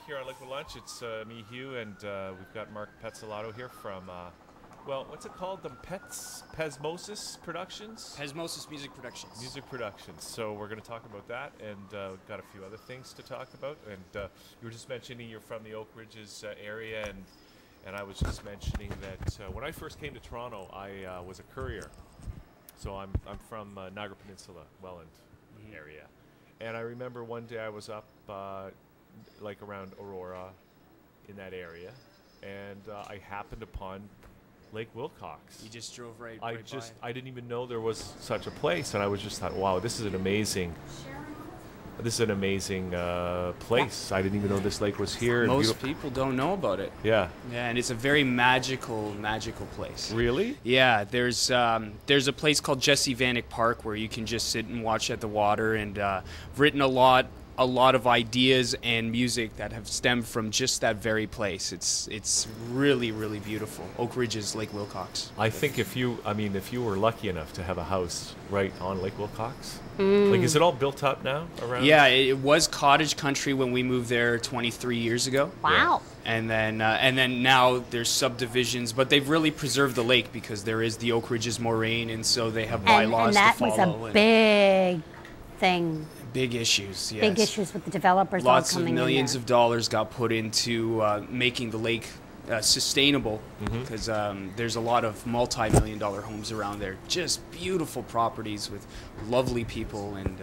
here on Liquid Lunch. It's me, Hugh, and we've got Mark Pezzelato here from, well, what's it called? The Pezzmosis Productions? Pezzmosis Music Productions. Music Productions. So we're going to talk about that, and we've got a few other things to talk about. And you were just mentioning you're from the Oak Ridges area, and I was just mentioning that when I first came to Toronto, I was a courier. So I'm from Niagara Peninsula, Welland area. And I remember one day I was up like around Aurora in that area, and I happened upon Lake Wilcox. You just drove right I by. didn't even know there was such a place, and I was just thought, wow, this is an amazing place. I didn't even know this lake was here. Most people don't know about it. Yeah. Yeah, and it's a very magical place. Really? Yeah, there's a place called Jesse Vanek Park where you can just sit and watch at the water, and written a lot of ideas and music that have stemmed from just that very place. It's really, really beautiful. Oak Ridges, Lake Wilcox. I think if you were lucky enough to have a house right on Lake Wilcox, like, is it all built up now around? Yeah, it was cottage country when we moved there 23 years ago. Wow. And then now there's subdivisions, but they've really preserved the lake because there is the Oak Ridges moraine, and so they have bylaws and that to follow. was a big thing. Big issues, yes. Big issues with the developers. Lots all of coming millions in of dollars got put into making the lake sustainable, because there's a lot of multi-million-dollar homes around there. Just beautiful properties with lovely people, and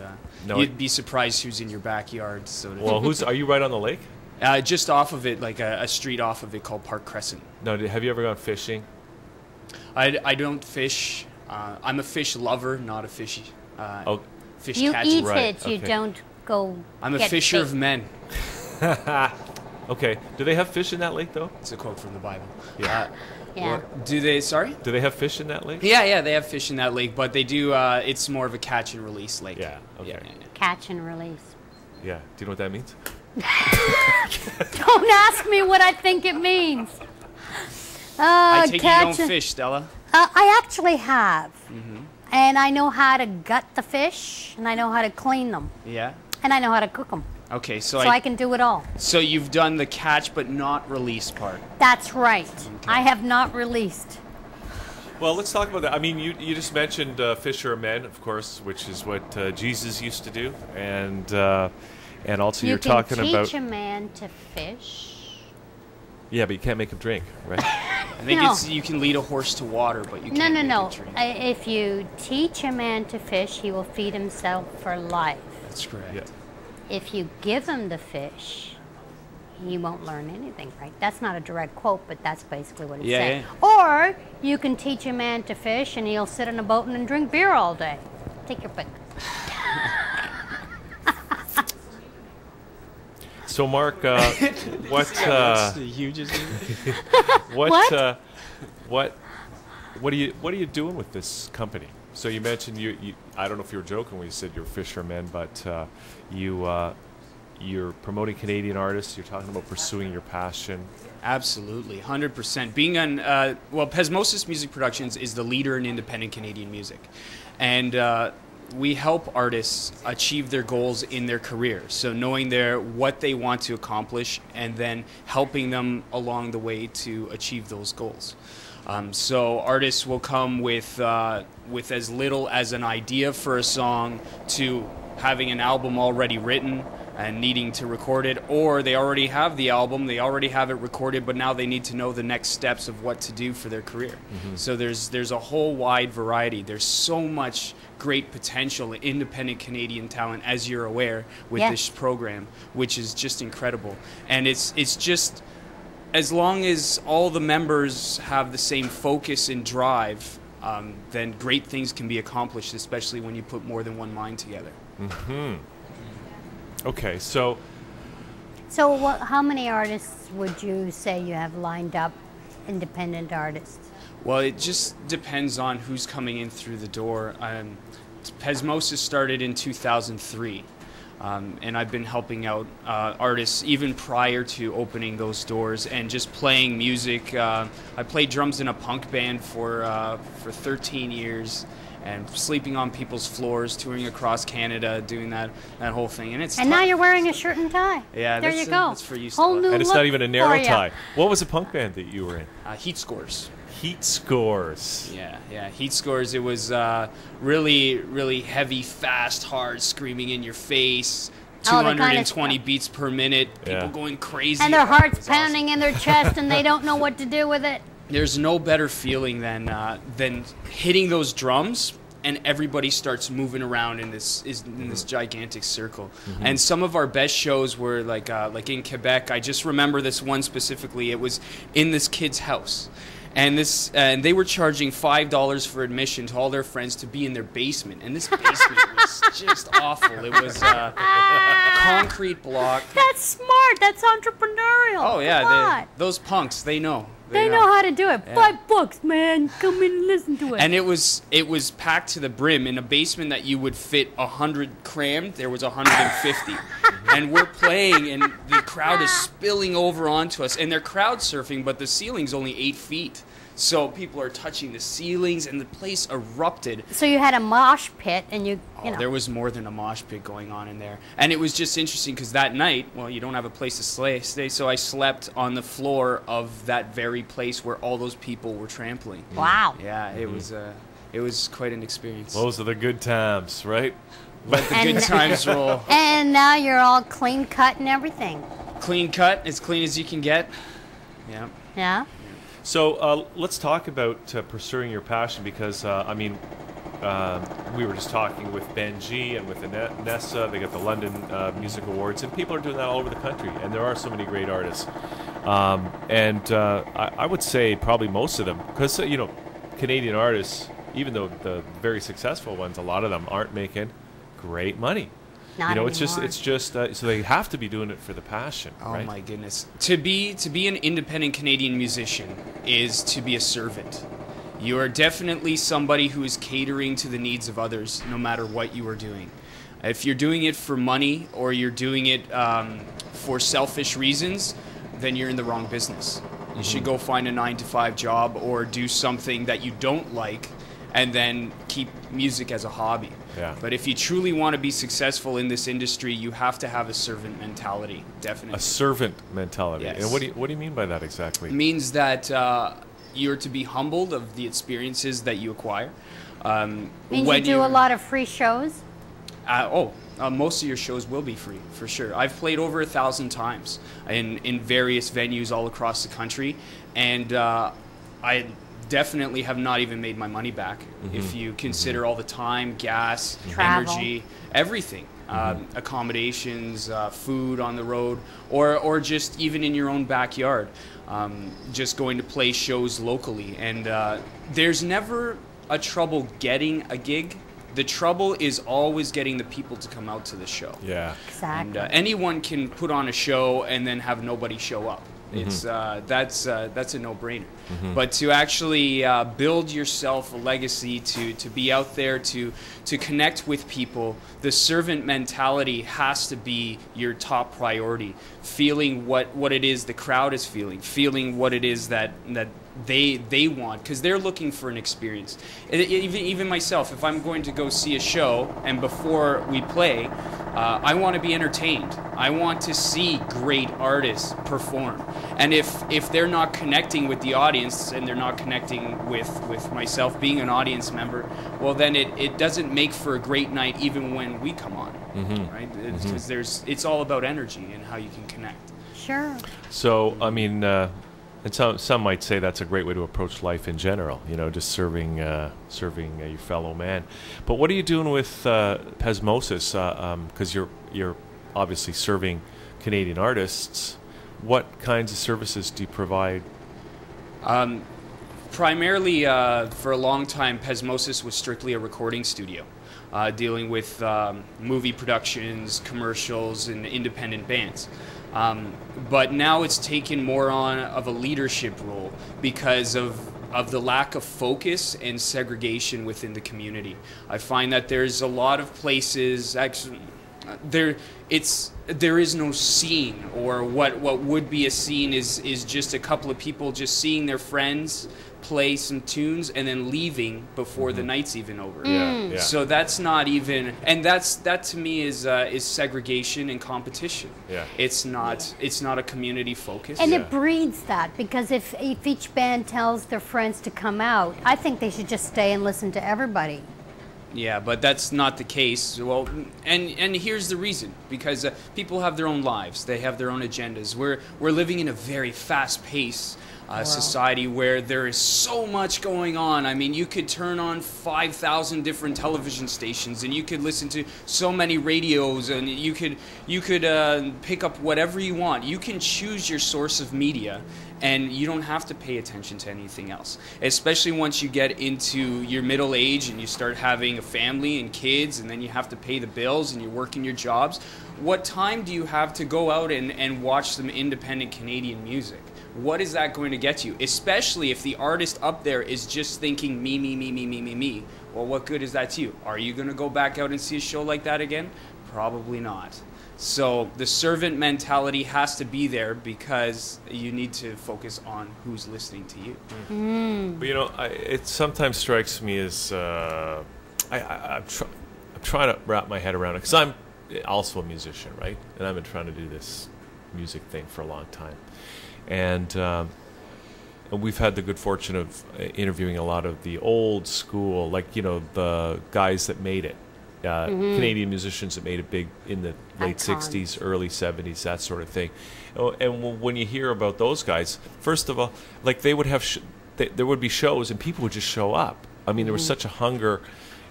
you'd be surprised who's in your backyard. Well, are you right on the lake? Just off of it, like a street off of it called Park Crescent. No, have you ever gone fishing? I don't fish. I'm a fish lover, not a fish fish You catcher. eat Right, it, you okay. don't go. I'm a get fisher bait. of men. Okay. Do they have fish in that lake, though? It's a quote from the Bible. Yeah. Yeah. Do they? Sorry. Do they have fish in that lake? Yeah, they have fish in that lake, but they do. It's more of a catch and release lake. Yeah. Okay. Yeah. Catch and release. Yeah. Do you know what that means? Don't ask me what I think it means. I take it you don't catch and- fish, Stella. I actually have. And I know how to gut the fish, and I know how to clean them, Yeah. and I know how to cook them. Okay, So I can do it all. So you've done the catch but not release part. That's right. I have not released. Well, let's talk about that. I mean, you just mentioned fisher of men, of course, which is what Jesus used to do, and also you're talking You about. can teach a man to fish. Yeah, but you can't make him drink, right? I think No. you can lead a horse to water, but you No, can't no, make no. it drink. If you teach a man to fish, he will feed himself for life. That's correct. Yeah. If you give him the fish, he won't learn anything, right? That's not a direct quote, but that's basically what it's Yeah, saying. Or you can teach a man to fish, and he'll sit on a boat and drink beer all day. Take your pick. So, Mark, what are you doing with this company? So you mentioned you I don't know if you were joking when you said you're fishermen, but you're promoting Canadian artists. You're talking about pursuing your passion. Absolutely, 100%. Being on, Pezzmosis Music Productions is the leader in independent Canadian music, and we help artists achieve their goals in their career. So knowing what they want to accomplish, and then helping them along the way to achieve those goals. So artists will come with as little as an idea for a song to having an album already written and needing to record it, or they already have the album, they already have it recorded, but now they need to know the next steps of what to do for their career. So there's a whole wide variety. There's so much great potential in independent Canadian talent, as you're aware, with this program, which is just incredible. And it's just, as long as all the members have the same focus and drive, then great things can be accomplished, especially when you put more than one mind together. Okay, so How many artists would you say you have lined up, independent artists? Well, it just depends on who's coming in through the door. Pezzmosis started in 2003, and I've been helping out artists even prior to opening those doors and just playing music. I played drums in a punk band for 13 years, and sleeping on people's floors, touring across Canada, doing that whole thing. And now you're wearing a shirt and tie. Yeah, there you go. That's for you, Whole Stella. new And it's look not even a narrow for ya. tie. What was the punk band that you were in? Heat Scores. Heat Scores. Yeah. Heat Scores. It was really, really heavy, fast, hard, screaming in your face. Oh, the kind of 220 beats per minute. People going crazy. And their It hearts was pounding in their chest, and they don't know what to do with it. There's no better feeling than hitting those drums and everybody starts moving around in this gigantic circle. And some of our best shows were like in Quebec. I just remember this one specifically. It was in this kid's house. And they were charging $5 for admission to all their friends to be in their basement. And this basement was just awful. It was a concrete block. That's smart. That's entrepreneurial. Oh yeah, Come on. those punks, they know. They know how to do it. Yeah. $5, man. Come in and listen to it. And it was packed to the brim. In a basement that you would fit 100 crammed, there was 150. And we're playing, and the crowd is spilling over onto us. And they're crowd surfing, but the ceiling's only 8 feet. So people are touching the ceilings, and the place erupted. So you had a mosh pit, and you know. There was more than a mosh pit going on in there. And it was just interesting because that night, well, you don't have a place to stay, so I slept on the floor of that very place where all those people were trampling. Wow. Yeah, it was quite an experience. Those are the good times, right? Let the good times roll. And now you're all clean cut and everything. Clean cut, as clean as you can get. Yeah. Yeah? So let's talk about pursuing your passion because, we were just talking with Benji and with Nessa. They got the London Music Awards, and people are doing that all over the country, and there are so many great artists. I would say probably most of them, because, Canadian artists, even though the very successful ones, a lot of them aren't making great money. Not it's anymore. just so they have to be doing it for the passion, right? Oh my goodness. To be an independent Canadian musician is to be a servant. You are definitely somebody who is catering to the needs of others no matter what you are doing. If you're doing it for money or you're doing it for selfish reasons, then you're in the wrong business. You should go find a 9-to-5 job or do something that you don't like and then keep music as a hobby. Yeah. But if you truly want to be successful in this industry, you have to have a servant mentality, definitely. A servant mentality. Yes. And what do you mean by that exactly? It means that you're to be humbled of the experiences that you acquire. Means you do a lot of free shows? Most of your shows will be free, for sure. I've played over 1,000 times in various venues all across the country, and I definitely have not even made my money back if you consider all the time, gas, Travel. energy, everything. Accommodations, food on the road, or just even in your own backyard, just going to play shows locally. And there's never a trouble getting a gig. The trouble is always getting the people to come out to the show. Yeah. Exactly. And anyone can put on a show and then have nobody show up. It's that's a no-brainer. But to actually build yourself a legacy, to be out there, to connect with people, the servant mentality has to be your top priority. Feeling what it is the crowd is feeling what it is that they want, because they're looking for an experience. Even myself, if I'm going to go see a show and before we play, I want to be entertained. I want to see great artists perform. And if they're not connecting with the audience and they're not connecting with myself being an audience member, well then it doesn't make for a great night even when we come on, right? Because it's all about energy and how you can connect. Sure. So, I mean, and some might say that's a great way to approach life in general, just serving your fellow man. But what are you doing with Pezzmosis? Because you're obviously serving Canadian artists. What kinds of services do you provide? Primarily, for a long time, Pezzmosis was strictly a recording studio, dealing with movie productions, commercials, and independent bands. But now it's taken more on of a leadership role because of the lack of focus and segregation within the community. I find that there's a lot of places, actually, it's there is no scene, or what would be a scene is just a couple of people just seeing their friends play some tunes and then leaving before the night's even over. Yeah. So that's not even, and that to me is segregation and competition. Yeah. It's not a community focus. And it breeds that, because if each band tells their friends to come out, I think they should just stay and listen to everybody. Yeah, but that's not the case. Well, and here's the reason: because people have their own lives, they have their own agendas. We're living in a very fast-paced society where there is so much going on. I mean, you could turn on 5,000 different television stations, and you could listen to so many radios, and you could pick up whatever you want. You can choose your source of media, and you don't have to pay attention to anything else. Especially once you get into your middle age and you start having a family and kids, and then you have to pay the bills and you're working your jobs. What time do you have to go out and watch some independent Canadian music? What is that going to get you? Especially if the artist up there is just thinking me, me, me, me, me, me, me. Well, what good is that to you? Are you going to go back out and see a show like that again? Probably not. So the servant mentality has to be there, because you need to focus on who's listening to you. But you know, it sometimes strikes me as I'm trying to wrap my head around it, because I'm also a musician, right? And I've been trying to do this music thing for a long time. And we've had the good fortune of interviewing a lot of the old school, like, you know, the guys that made it, Canadian musicians that made it big in the late Icons. 60s, early 70s, that sort of thing. And when you hear about those guys, first of all, like, they would have, there would be shows and people would just show up. I mean, there was such a hunger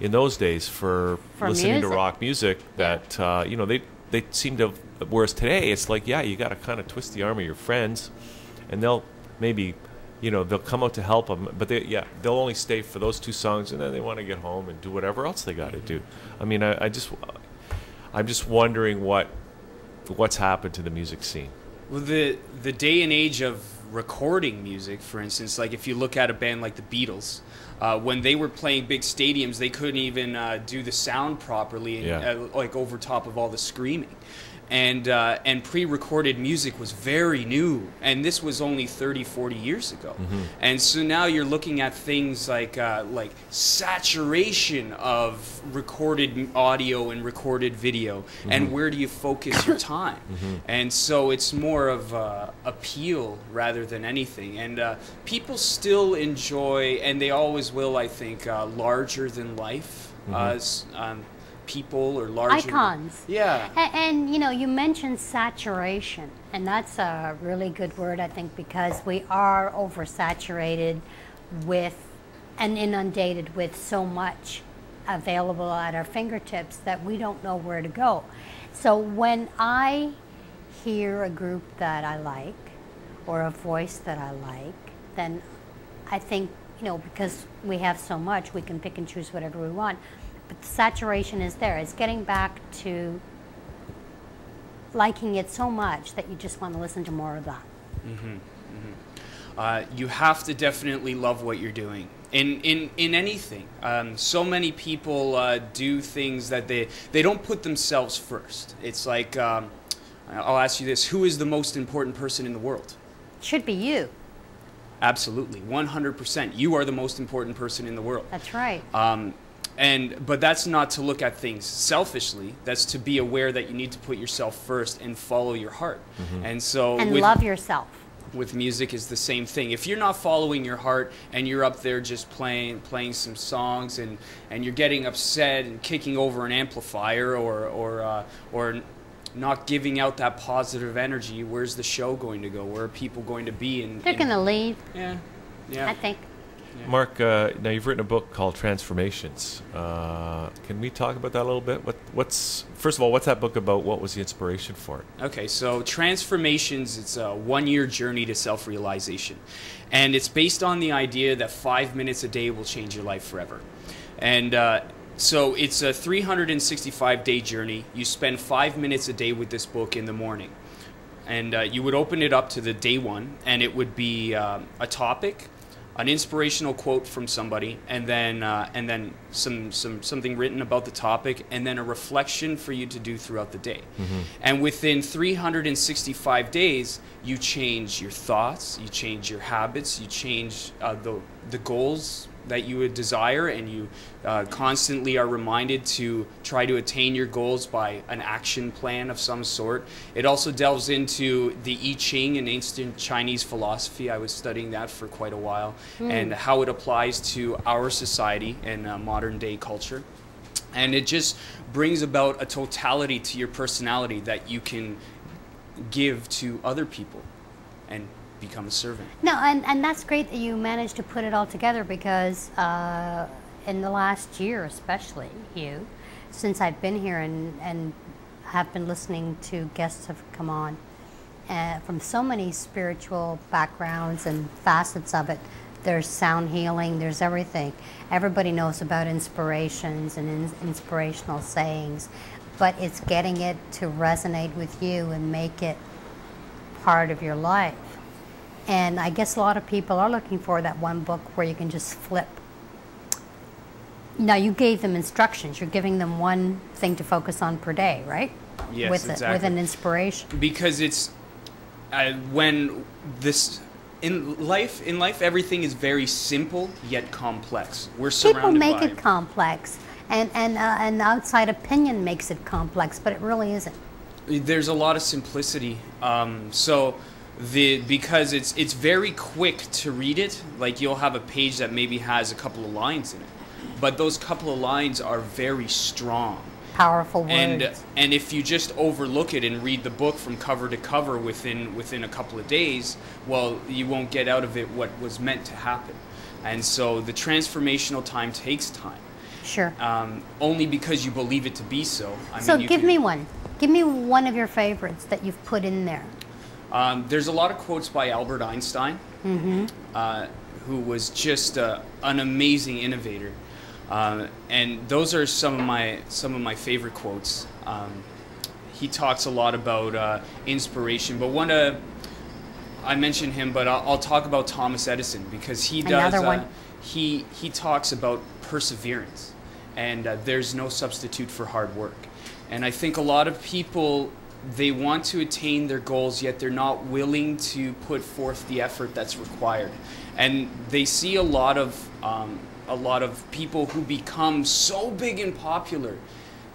in those days for listening to music. rock music that, you know, they seem to, whereas today it's like, yeah, you got to kind of twist the arm of your friends, and they'll maybe, you know, they'll come out to help them, but they'll only stay for those 2 songs, and then they want to get home and do whatever else they got to do. I mean, I'm just wondering what's happened to the music scene. Well, the day and age of recording music, for instance, like if you look at a band like the Beatles, when they were playing big stadiums, they couldn't even do the sound properly, like over top of all the screaming. And pre-recorded music was very new, and this was only 30, 40 years ago. And so now you're looking at things like saturation of recorded audio and recorded video, and where do you focus your time? And so it's more of appeal rather than anything. And people still enjoy, and they always will, I think, larger than life people or larger Icons. Yeah. And you know, you mentioned saturation, and that's a really good word, I think, because we are oversaturated with and inundated with so much available at our fingertips that we don't know where to go. So when I hear a group that I like or a voice that I like, then I think, you know, because we have so much, we can pick and choose whatever we want. But the saturation is there. It's getting back to liking it so much that you just want to listen to more of that. You have to definitely love what you're doing in anything. So many people do things that they don't put themselves first. It's like, I'll ask you this: who is the most important person in the world? Should be you. Absolutely, 100%. You are the most important person in the world. That's right. But that's not to look at things selfishly. That's to be aware that you need to put yourself first and follow your heart. And so And love yourself. with music is the same thing. If you're not following your heart and you're up there just playing some songs and you're getting upset and kicking over an amplifier or not giving out that positive energy, where's the show going to go? Where are people going to be? They're going to leave, Yeah. I think. Mark, now you've written a book called Transformations. Can we talk about that a little bit? First of all, what's that book about? What was the inspiration for it? Okay, so Transformations, it's a 1-year journey to self-realization. And it's based on the idea that 5 minutes a day will change your life forever. And so it's a 365-day journey. You spend 5 minutes a day with this book in the morning. And you would open it up to the day one, and it would be a topic, an inspirational quote from somebody, and then something written about the topic, and then a reflection for you to do throughout the day. And within 365 days, you change your thoughts, you change your habits, you change the goals that you would desire, and you constantly are reminded to try to attain your goals by an action plan of some sort. It also delves into the I Ching and ancient Chinese philosophy. I was studying that for quite a while, and how it applies to our society and modern day culture. And it just brings about a totality to your personality that you can give to other people and become a servant. No, and that's great that you managed to put it all together, because in the last year especially, Hugh, since I've been here and have been listening to guests have come on from so many spiritual backgrounds and facets of it. There's sound healing, there's everything. Everybody knows about inspirations and inspirational sayings, but it's getting it to resonate with you and make it part of your life. And I guess a lot of people are looking for that one book where you can just flip. Now, you gave them instructions. You're giving them one thing to focus on per day, right? Yes, exactly. With an inspiration. Because it's when this in life, everything is very simple yet complex. We're surrounded by people make it complex, and an outside opinion makes it complex, but it really isn't. There's a lot of simplicity. Because it's very quick to read it. Like, you'll have a page that maybe has a couple of lines in it, but those couple of lines are very strong, powerful words. And if you just overlook it and read the book from cover to cover within a couple of days, well, you won't get out of it what was meant to happen. And so the transformational time takes time. Sure. Only because you believe it to be so. Give me one. Give me one of your favorites that you've put in there. There's a lot of quotes by Albert Einstein, who was just an amazing innovator, and those are some of my favorite quotes. He talks a lot about inspiration, but I mentioned him, but I'll talk about Thomas Edison, because he does. Another one. He talks about perseverance, and there's no substitute for hard work. And I think a lot of people, they want to attain their goals, yet they're not willing to put forth the effort that's required. And they see a lot of people who become so big and popular.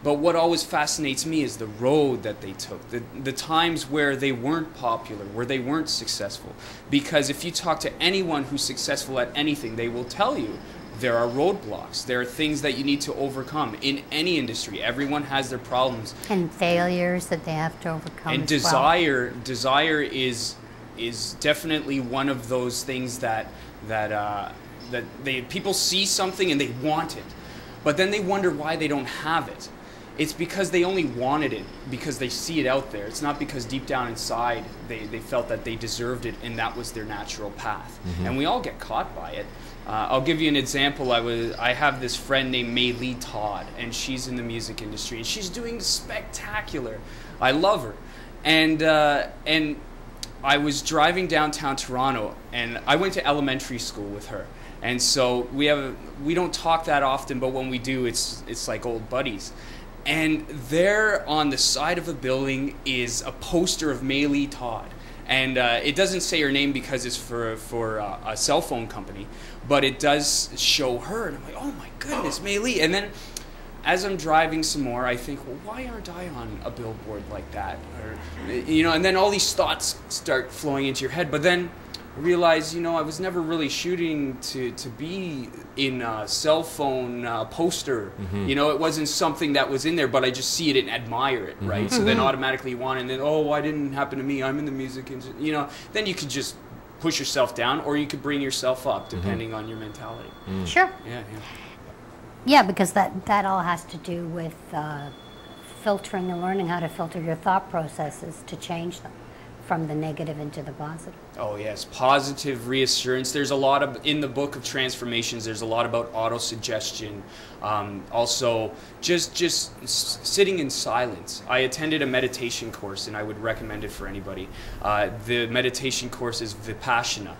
But what always fascinates me is the road that they took, the times where they weren't popular, where they weren't successful. Because if you talk to anyone who's successful at anything, they will tell you there are roadblocks. There are things that you need to overcome in any industry. Everyone has their problems and failures that they have to overcome. And desire is definitely one of those things that people see something and they want it, but then they wonder why they don't have it. It's because they only wanted it because they see it out there. It's not because deep down inside they felt that they deserved it and that was their natural path. And we all get caught by it. I'll give you an example. I have this friend named May Lee Todd, and she's in the music industry, and she's doing spectacular. I love her. And I was driving downtown Toronto, and I went to elementary school with her. And so we don't talk that often, but when we do, it's like old buddies. And there on the side of a building is a poster of May Lee Todd. And it doesn't say her name because it's for a cell phone company, but it does show her. And I'm like, oh my goodness, May Lee. And then as I'm driving some more, I think, well, why aren't I on a billboard like that? Or, and then all these thoughts start flowing into your head. But then I realized, I was never really shooting to be in a cell phone poster. It wasn't something that was in there, but I just see it and admire it, right? So then automatically you want, and then, oh, why didn't it happen to me? I'm in the music industry. Then you could just push yourself down, or you could bring yourself up, depending on your mentality. Sure. Yeah, because that all has to do with filtering and learning how to filter your thought processes to change them from the negative into the positive. Oh yes, positive reassurance. There's a lot of, in the book of transformations, there's a lot about auto-suggestion. Also, just sitting in silence. I attended a meditation course, and I would recommend it for anybody. The meditation course is Vipassana.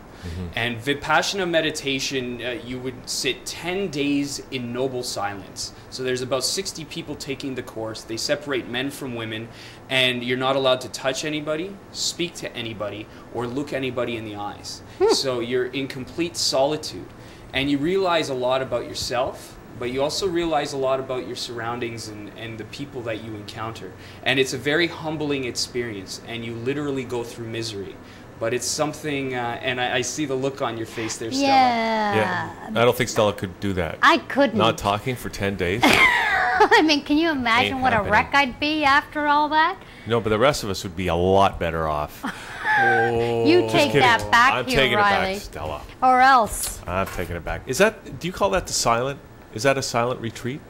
And Vipassana meditation, you would sit 10 days in noble silence. So there's about 60 people taking the course. They separate men from women, and you're not allowed to touch anybody, speak to anybody, or look anybody in the eyes. So you're in complete solitude. And you realize a lot about yourself, but you also realize a lot about your surroundings and the people that you encounter. And it's a very humbling experience, and you literally go through misery. But it's something, and I see the look on your face there, Stella. Yeah. I don't think Stella could do that. I couldn't. Not talking for 10 days. I mean, can you imagine Ain't what happening. a wreck I'd be after all that? No, but the rest of us would be a lot better off. You take Kidding. that back, I'm Hugh taking Riley. it back, Stella. Or else. I'm taking it back. Is that? Do you call that the silent? Is that a silent retreat?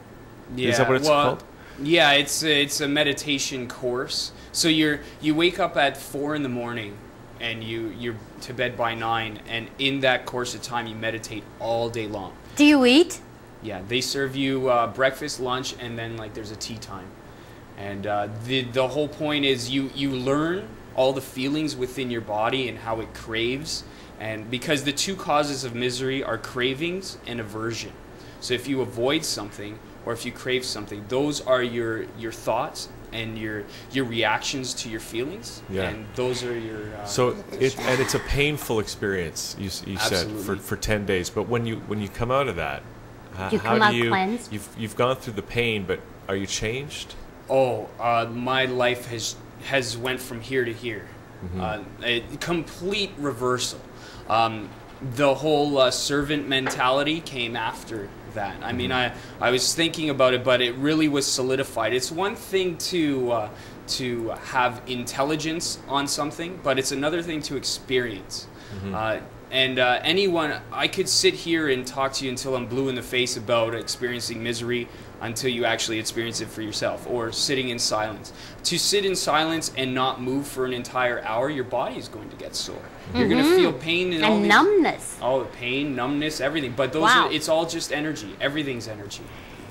Yeah, Is that what it's called? Yeah, it's a meditation course. So you wake up at 4 in the morning, and you're to bed by 9, and in that course of time you meditate all day long. Do you eat? Yeah, they serve you breakfast, lunch, and then like there's a tea time. And the whole point is you learn all the feelings within your body and how it craves. And because the two causes of misery are cravings and aversion. So if you avoid something or if you crave something, those are your thoughts and your reactions to your feelings. Yeah. And those are your So it's a painful experience. You said Absolutely. for 10 days. But when you come out of that, You how come out do you? cleansed? You've gone through the pain, but are you changed? My life has went from here to here. A complete reversal. The whole servant mentality came after that. I mean, I was thinking about it, but it really was solidified. It's one thing to have intelligence on something, but it's another thing to experience. Anyone, I could sit here and talk to you until I'm blue in the face about experiencing misery until you actually experience it for yourself, or sitting in silence. To sit in silence and not move for an entire hour, your body is going to get sore. You're going to feel pain and all And these, numbness. all the pain, numbness, everything. But those Wow. are, it's all just energy. Everything's energy.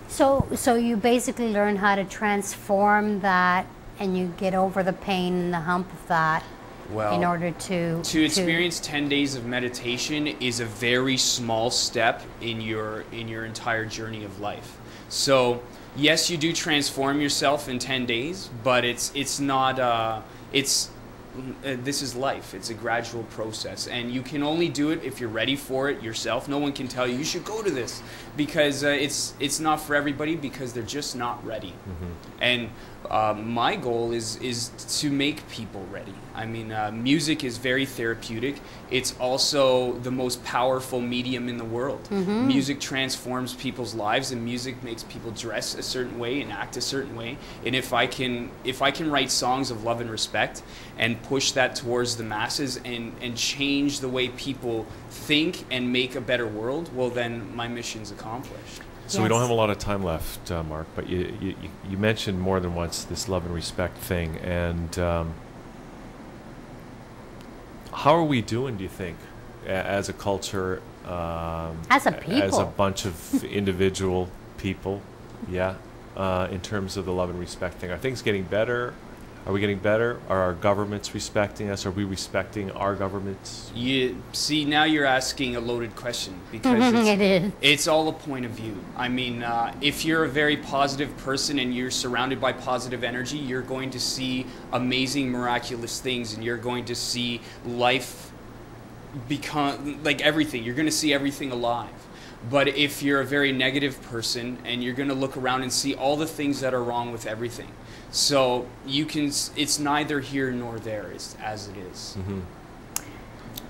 So you basically learn how to transform that, and you get over the pain and the hump of that Well, in order to experience 10 days of meditation is a very small step in your entire journey of life. So yes, you do transform yourself in 10 days, but it's not this is life. It's a gradual process, and you can only do it if you're ready for it yourself. No one can tell you should go to this, because it's not for everybody, because they're just not ready. And my goal is to make people ready. I mean, music is very therapeutic. It's also the most powerful medium in the world. Music transforms people's lives, and music makes people dress a certain way and act a certain way. And if I can write songs of love and respect and push that towards the masses and change the way people think and make a better world, well, then my mission's accomplished. So we don't have a lot of time left, Mark, but you mentioned more than once this love and respect thing. And how are we doing, do you think, as a culture? As a people. As a bunch of individual people, in terms of the love and respect thing. Are things getting better? Are we getting better? Are our governments respecting us? Are we respecting our governments? You see, now you're asking a loaded question, because It is. it's all a point of view. I mean, if you're a very positive person and you're surrounded by positive energy, you're going to see amazing, miraculous things, and you're going to see life become like everything. You're going to see everything alive. But if you're a very negative person, and you're going to look around and see all the things that are wrong with everything. So it's neither here nor there, as it is.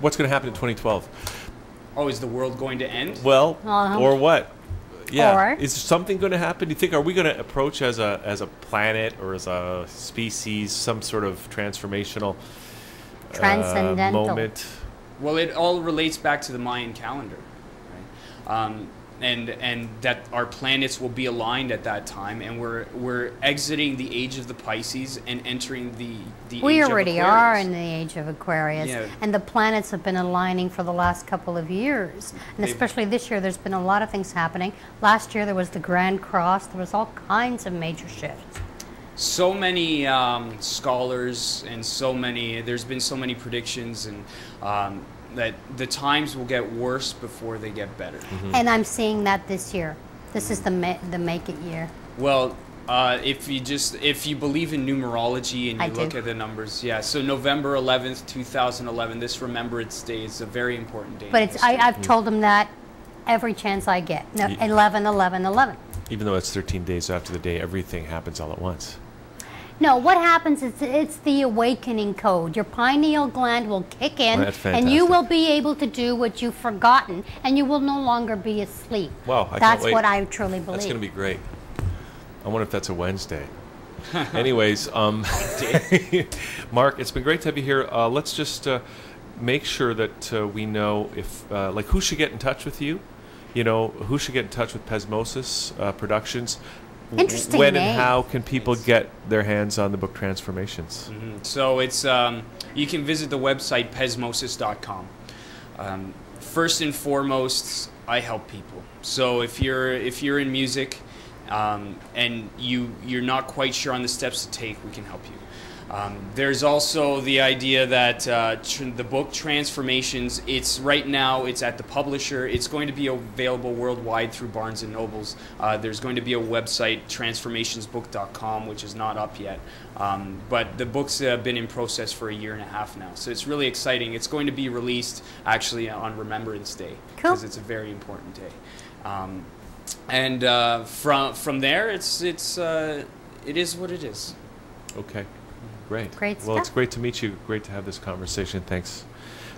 What's going to happen in 2012? Oh, is the world going to end? Well, or what? Yeah. Or- Is something going to happen? Do you think, are we going to approach as a planet or as a species some sort of transformational Transcendental. moment? Well, it all relates back to the Mayan calendar, right? And that our planets will be aligned at that time, and we're exiting the age of the Pisces and entering the We age of already Aquarius. are in the age of Aquarius, Yeah. and the planets have been aligning for the last couple of years. And They've- especially this year, there's been a lot of things happening. Last year, there was the Grand Cross. There was all kinds of major shifts. So many scholars and there's been so many predictions, and that the times will get worse before they get better. And I'm seeing that this year. This is the make it year. Well, if you believe in numerology and you look at the numbers, yeah. So November 11th, 2011, this Remembrance Day is a very important day. But it's I've told them that every chance I get. No, 11, 11, 11. Even though it's 13 days after the day, everything happens all at once. No, what happens is it's the awakening code. Your pineal gland will kick in, and you will be able to do what you've forgotten, and you will no longer be asleep. Wow, that's what I truly believe. That's going to be great. I wonder if that's a Wednesday. Anyways, Mark, it's been great to have you here. Let's just make sure that we know if, like, who should get in touch with you? You know, who should get in touch with Pezzmosis Productions? Interesting When name. and how can people get their hands on the book Transformations? So it's you can visit the website pezzmosis.com. First and foremost, I help people. So if you're in music and you're not quite sure on the steps to take, we can help you. There's also the idea that the book Transformations, right now it's at the publisher. It's going to be available worldwide through Barnes & Nobles. There's going to be a website, transformationsbook.com, which is not up yet. But the book's been in process for 1.5 years now. So it's really exciting. It's going to be released actually on Remembrance Day, because it's a very important day. From there, it is what it is. Okay. Great. Great Well, stuff. it's great to meet you. Great to have this conversation. Thanks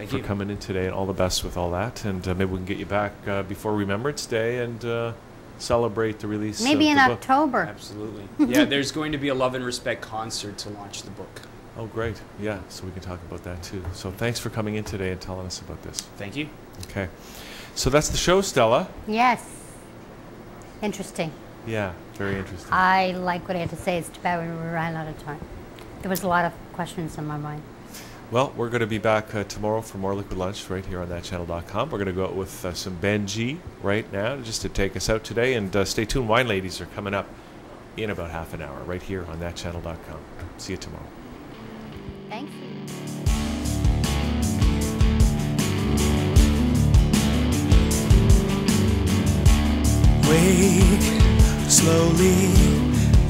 for coming in today, and all the best with all that. And maybe we can get you back before Remembrance Day and celebrate the release Maybe of in the book. October. Absolutely. Yeah, there's going to be a Love and Respect concert to launch the book. Oh, great. Yeah, so we can talk about that too. So thanks for coming in today and telling us about this. Thank you. Okay. So that's the show, Stella. Yes. Interesting. Yeah, very interesting. I like what I had to say. It's too bad we ran out of time. There was a lot of questions in my mind. Well, we're going to be back tomorrow for more Liquid Lunch right here on ThatChannel.com. We're going to go out with some Benji right now just to take us out today. And stay tuned. Wine Ladies are coming up in about half an hour right here on ThatChannel.com. See you tomorrow. Thanks. Wake slowly,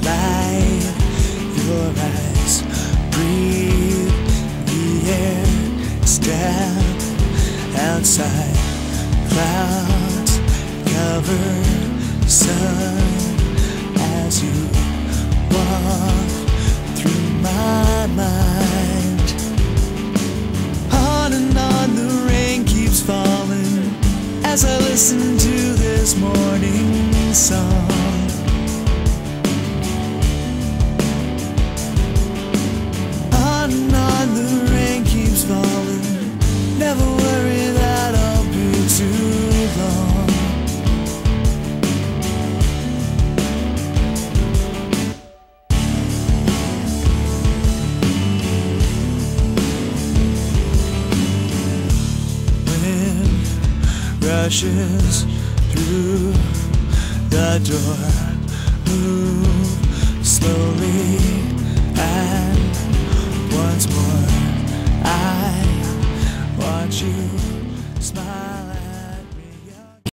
light your eyes, breathe the air, step outside, clouds cover sun as you walk through my mind. On and on the rain keeps falling as I listen to this morning song. On and on the rain keeps falling. Never worry that I'll be too long. Wind rushes through the door. Move slowly.